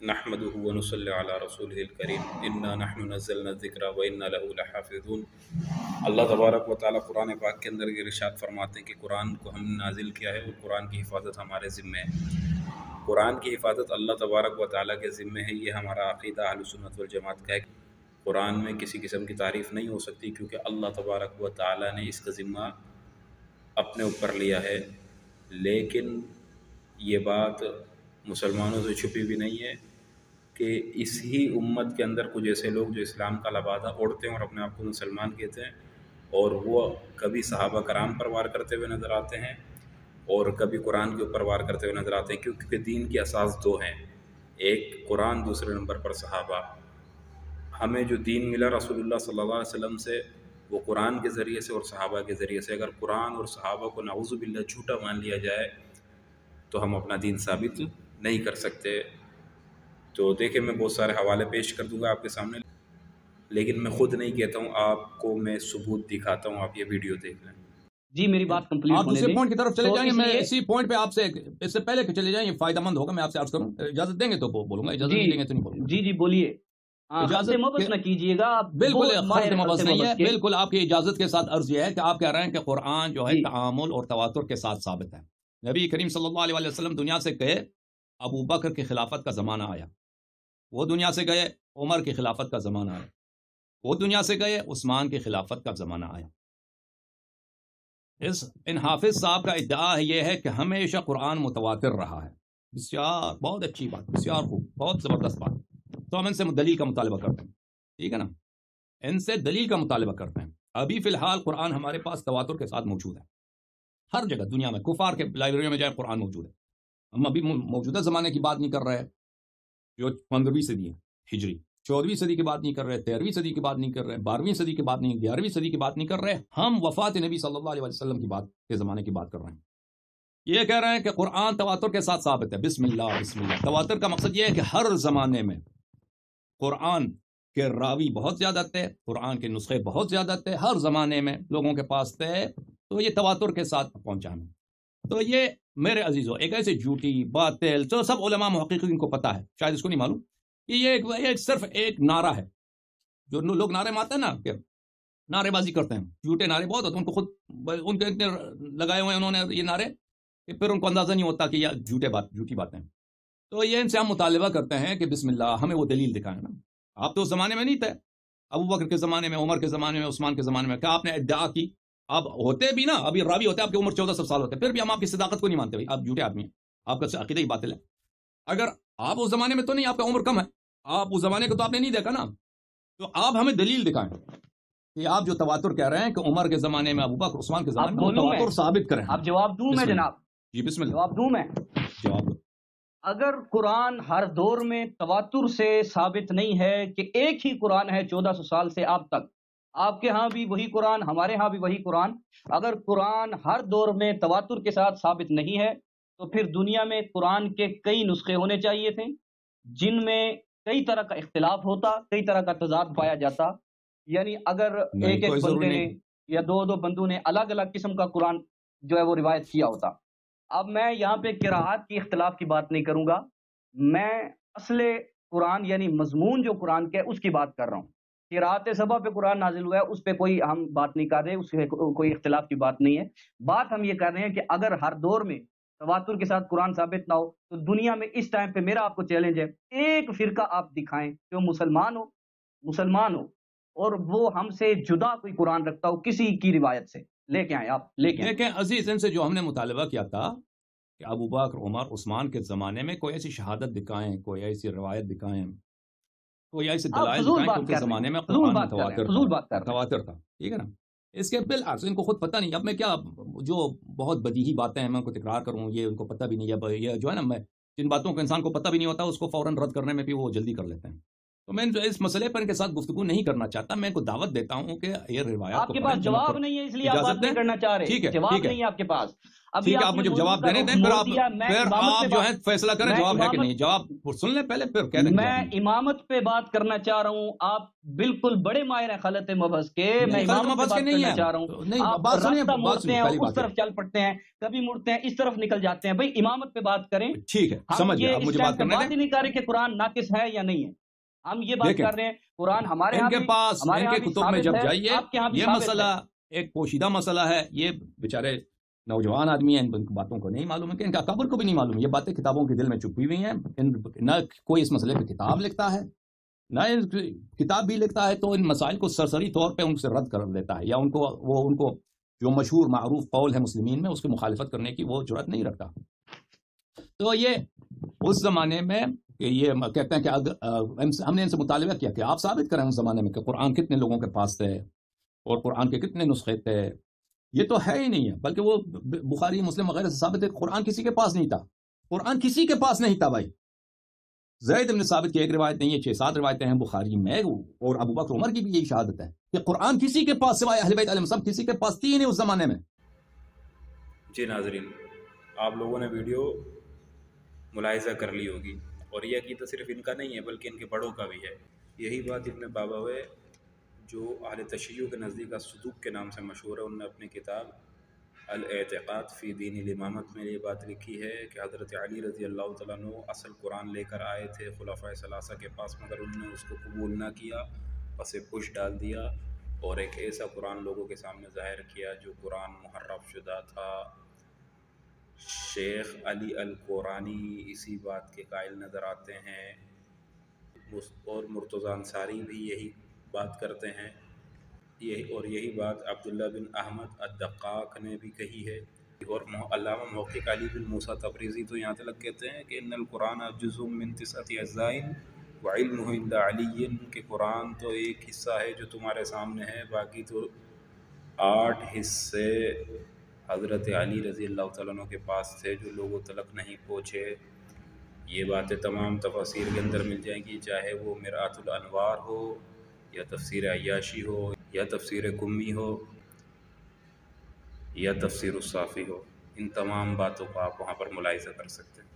نحمده ونصلي على رسوله الكريم انا نحن نزلنا الذکر وانا له لحافظون۔ اللہ تبارک و تعالیٰ قرآن پاک کے اندر یہ ارشاد فرماتے ہیں کہ قرآن کو ہم نے نازل کیا ہے اور قرآن کی حفاظت ہمارے ذمے ہے۔ قرآن کی حفاظت اللہ تبارک و تعالیٰ کے ذمے ہے، یہ ہمارا عقیدہ اہل سنت والجماعت کا ہے۔ قرآن میں کسی قسم کی تعریف نہیں ہو سکتی کیونکہ اللہ تبارک و تعالیٰ نے اس کا ذمہ اپنے اوپر لیا ہے، لیکن یہ بات مسلمانوں سے چھپی بھی نہیں ہے کہ اس ہی امت کے اندر کچھ ایسے لوگ جو اسلام کا لبادہ اوڑھتے ہیں اور اپنے آپ کو مسلمان کہتے ہیں، اور وہ کبھی صحابہ کرام پر وار کرتے ہوئے نظر آتے ہیں اور کبھی قرآن کے اوپر وار کرتے ہوئے نظر آتے ہیں، کیونکہ دین کی اساس دو ہیں، ایک قرآن، دوسرے نمبر پر صحابہ۔ ہمیں جو دین ملا رسول اللہ صلی اللہ علیہ وسلم سے وہ قرآن کے ذریعے سے اور صحابہ کے ذریعے سے۔ اگر قرآن اور صحابہ کو نعوذ باللہ جھوٹا مان لیا جائے تو ہم اپنا دین ثابت نہیں کر سکتے۔ تو دیکھیں میں بہت سارے حوالے پیش کر دوں گا آپ کے سامنے، لیکن میں خود نہیں کہتا ہوں، آپ کو میں ثبوت دکھاتا ہوں، آپ یہ ویڈیو دیکھ لیں۔ جی میری بات کمپلیٹ آپ ہونے دوسرے دیں۔ پوائنٹ کی طرف چلے تو جائیں گے، اس میں لیے اسی پوائنٹ پہ آپ سے اس سے پہلے کہ چلے جائیں یہ فائدہ مند ہوگا، میں آپ سے عرض کروں، اجازت دیں گے تو بولوں گا، اجازت نہیں دیں گے تو نہیں بولوں گا۔ جی بولیے، اجازت مبس نہ کیجیے گا، بالکل خرد مبس نہیں ہے، بالکل آپ کی اجازت کے ساتھ عرض یہ ہے کہ آپ کہہ رہے ہیں کہ قرآن جو ہے تعامل اور تواتر کے ساتھ ثابت ہے۔ نبی کریم صلی اللہ علیہ وسلم دنیا سے گئے، ابو بکر کی خلافت کا زمانہ آیا، وہ دنیا سے گئے، عمر کی خلافت کا زمانہ آیا، وہ دنیا سے گئے، عثمان کی خلافت کا زمانہ آیا۔ ان حافظ صاحب کا ادعا یہ ہے کہ ہمیشہ قرآن متواتر رہا ہے۔ بسیار، بہت اچھی بات، بسیار خوب، بہت زبردست بات۔ تو ہم ان سے دلیل کا مطالبہ کرتے ہیں، ٹھیک ہے نا، ان سے دلیل کا مطالبہ کرتے ہیں۔ ابھی فی الحال قرآن ہمارے پاس تواتر کے ساتھ موجود ہے، ہر جگہ دنیا میں، کفار کے لائبریریوں میں جائے قرآن موجود ہے۔ ہم ابھی موجودہ زمانے کی بات نہیں کر رہے، جو 15ویں صدی ہے ہجری، 14ویں صدی کی بات نہیں کر رہے، 13ویں صدی کی بات نہیں کر رہے، 12ویں صدی کی بات نہیں، 11ویں صدی کی بات نہیں کر رہے، ہم وفات نبی صلی اللہ علیہ وسلم کی بات کے زمانے کی بات کر رہے ہیں۔ یہ کہہ رہے ہیں کہ قرآن تواتر کے ساتھ ثابت ہے۔ بسم اللہ بسم اللہ۔ تواتر کا مقصد یہ ہے کہ ہر زمانے میں قرآن کے راوی بہت زیادہ تھے، قرآن کے نسخے بہت زیادہ تھے، ہر زمانے میں لوگوں کے پاس تھے، تو یہ تواتر کے ساتھ پہنچا ہمیں۔ تو یہ میرے عزیزوں ایک ایسے جھوٹی باطل، تو سب علماء محققین کو پتہ ہے، شاید اس کو نہیں معلوم کہ یہ صرف ایک نعرہ ہے۔ جو لوگ نعرے مارتے ہیں نا، کہ نعرے بازی کرتے ہیں، جھوٹے نعرے بہت ہوتے ہیں، ان کو خود ان کے اتنے لگائے ہوئے ہیں انہوں نے یہ نعرے کہ پھر ان کو اندازہ نہیں ہوتا کہ یہ جھوٹی باتیں ہیں۔ تو یہ ان سے ہم مطالبہ کرتے ہیں کہ بسم اللہ، ہمیں وہ دلیل دکھائیں نا۔ آپ تو اس زمانے میں نہیں تھے، ابو بکر کے زمانے میں، عمر کے زمانے میں، عثمان کے زمانے میں، کیا آپ نے ادعا کی؟ آپ ہوتے بھی نا، ابھی راوی ہوتے، آپ کی عمر 1400 سال ہوتے، پھر بھی ہم آپ کی صداقت کو نہیں مانتے، بھائی آپ جھوٹے آدمی ہیں، آپ کا عقیدہ ہی باطل ہے۔ اگر آپ اس زمانے میں تو نہیں، آپ کا عمر کم ہے، آپ اس زمانے کو تو آپ نے نہیں دیکھا نا، تو آپ ہمیں دلیل دکھائیں کہ آپ جو تواتر کہہ رہے ہیں کہ عمر کے زمانے میں، ابو بکر، عثمان کے زمانے میں، تواتر ثابت کریں۔ آپ جواب دوں میں جناب؟ جی بسم اللہ، جواب دوں میں؟ جواب دو۔ اگر قرآن ہر دور میں تواتر سے ثابت نہیں ہے کہ ایک ہی قرآن ہے 1400 سال سے اب تک، آپ کے ہاں بھی وہی قرآن، ہمارے ہاں بھی وہی قرآن، اگر قرآن ہر دور میں تواتر کے ساتھ ثابت نہیں ہے تو پھر دنیا میں قرآن کے کئی نسخے ہونے چاہیے تھے جن میں کئی طرح کا اختلاف ہوتا، کئی طرح کا تضاد پایا جاتا۔ یعنی اگر ایک بندے نے یا دو بندوں نے الگ الگ قسم کا قرآن جو ہے وہ روایت کیا ہوتا۔ اب میں یہاں پہ قراءت کی اختلاف کی بات نہیں کروں گا، میں اصل قرآن یعنی مضمون جو قرآن کے اس کی بات کر رہا ہوں۔ قراءت سبا پہ قرآن نازل ہوا ہے، اس پہ کوئی ہم بات نہیں کر رہے، اس پہ کوئی اختلاف کی بات نہیں ہے۔ بات ہم یہ کر رہے ہیں کہ اگر ہر دور میں تواتر کے ساتھ قرآن ثابت نہ ہو تو دنیا میں اس ٹائم پہ میرا آپ کو چیلنج ہے، ایک فرقہ آپ دکھائیں جو مسلمان ہو اور وہ ہم سے جدا کوئی قرآن رکھتا ہو کسی کی روایت سے، لے کے آئیں آپ، لے کے آئیں۔ دیکھیں عزیز، ان سے جو ہم نے مطالبہ کیا تھا کہ ابو بکر، عمر، عثمان کے زمانے میں کوئی ایسی شہادت دکھائیں، کوئی ایسی روایت دکھائیں، کوئی ایسے دلائل دکھائیں، کیونکہ زمانے میں قرآن تواتر تھا، ٹھیک ہے نا۔ اس کے بالعکس ان کو خود پتہ نہیں، اب میں کیا جو بہت بدیہی باتیں ہیں میں ان کو تکرار کروں، یہ ان کو پتہ بھی نہیں ہے، یہ جو ہے نا، میں جن باتوں کو انسان کو پتہ بھی نہیں ہوتا اس کو فوراً رد کرنے میں بھی وہ جلدی کر لیتے ہیں۔ تو میں اس مسئلے پر ان کے ساتھ گفتگو نہیں کرنا چاہتا، میں ان کو دعوت دیتا ہوں کہ یہ روایات آپ کے پاس جواب نہیں ہے اس لیے آپ بات نہیں کرنا چاہ رہے، جواب نہیں ہے آپ کے پاس۔ ابھی ٹھیک ہے، آپ نے مجھے موضوع جواب کا دینے رخ دیں، موڑ دیا. میں پھر امامت آپ پہ جو بات ہے فیصلہ کریں میں جواب ہے کہ امامت نہیں. جواب سن لیں پہلے، پھر کہہ دیں میں جواب. امامت پہ بات کرنا چاہ رہا ہوں. آپ بالکل بڑے ماہر ہیں خلط مبحث کے. میں نہیں، غلط امامت پہ مبحث کے بات نہیں کرنا ہے. چاہ رہا ہوں. نہیں، آپ بات سنیے، راستہ بات موڑتے سنیے، ہیں پہلی اور اس بات یہ. طرف چل پڑتے ہیں, کبھی مڑتے ہیں اس طرف نکل جاتے ہیں. بھائی امامت پہ بات کریں. ٹھیک ہے، ہم سمجھ گیا، یہ اب اس مجھے ٹائم بات پہ کرنے بات دیں. ہی نہیں کر رہے کہ قرآن ناقص ہے یا نہیں ہے. ہم یہ بات دیکھیں، کر رہے ہیں قرآن ہمارے ان ہاں کے بھی پاس، ہمارے ان ہاں کے بھی کتب میں ثابت جب ہے, جائیے، آپ کے ہاں بھی یہ ثابت مسئلہ ہے. ایک پوشیدہ مسئلہ ہے. یہ بیچارے نوجوان آدمی ہیں، ان باتوں کو نہیں معلوم ہے، کہ ان کا قبر کو بھی نہیں معلوم ہے. یہ باتیں کتابوں کے دل میں چھپی ہوئی ہیں. نہ کوئی اس مسئلے پہ کتاب لکھتا ہے، نہ کتاب بھی لکھتا ہے تو ان مسائل کو سرسری طور پہ ان سے رد کر دیتا ہے، یا ان کو جو مشہور معروف قول ہے مسلمین میں اس کی مخالفت کرنے کی وہ جرأت نہیں رکھتا. تو یہ اس زمانے میں کہ یہ کہتے ہیں کہ ہم نے ان سے مطالبہ کیا کہ آپ ثابت کریں اس زمانے میں کہ قرآن کتنے لوگوں کے پاس تھے اور قرآن کے کتنے نسخے تھے. یہ تو ہے ہی نہیں ہے، بلکہ وہ بخاری مسلم وغیرہ سے ثابت ہے کہ قرآن کسی کے پاس نہیں تھا. قرآن کسی کے پاس نہیں تھا بھائی. زید بن ثابت کی ایک روایت نہیں ہے، 6-7 روایتیں ہیں بخاری میں، اور ابو بکر عمر کی بھی یہی شہادت ہے کہ قرآن کسی کے پاس سوائے اہل بیت علیہ السلام کسی کے پاس تھی ہی نہیں اس زمانے میں. جی ناظرین، آپ لوگوں نے ویڈیو ملاحظہ کر لی ہوگی، اور یہ عقیدہ صرف ان کا نہیں ہے بلکہ ان کے بڑوں کا بھی ہے. یہی بات ابن بابویہ جو اہل تشیع کے نزدیک الصدوق کے نام سے مشہور ہے، انہوں نے اپنی کتاب الاعتقاد فی دین الامامت میں یہ بات لکھی ہے کہ حضرت علی رضی اللہ تعالیٰ عنہ اصل قرآن لے کر آئے تھے خلفائے ثلاثہ کے پاس، مگر انہوں نے اس کو قبول نہ کیا، پس پش ڈال دیا اور ایک ایسا قرآن لوگوں کے سامنے ظاہر کیا جو قرآن محرف شدہ تھا. شیخ علی القرانی اسی بات کے قائل نظر آتے ہیں، اور مرتضی انصاری بھی یہی بات کرتے ہیں. یہی بات عبداللہ بن احمد الدقاق نے بھی کہی ہے. اور علامہ محقق علی بن موسیٰ تبریزی تو یہاں تک کہتے ہیں کہ ان القرآن جزء من 9 اجزاء وعلمہ عند علی، کہ قرآن تو ایک حصہ ہے جو تمہارے سامنے ہے، باقی تو 8 حصے حضرت علی رضی اللہ تعالیٰ عنہ کے پاس تھے جو لوگوں تلک نہیں پہنچے. یہ باتیں تمام تفاسیر کے اندر مل جائیں گی، چاہے وہ مرآت الانوار ہو یا تفسیر عیاشی ہو یا تفسیر قمی ہو یا تفسیر الصافی ہو. ان تمام باتوں کو آپ وہاں پر ملاحظہ کر سکتے ہیں.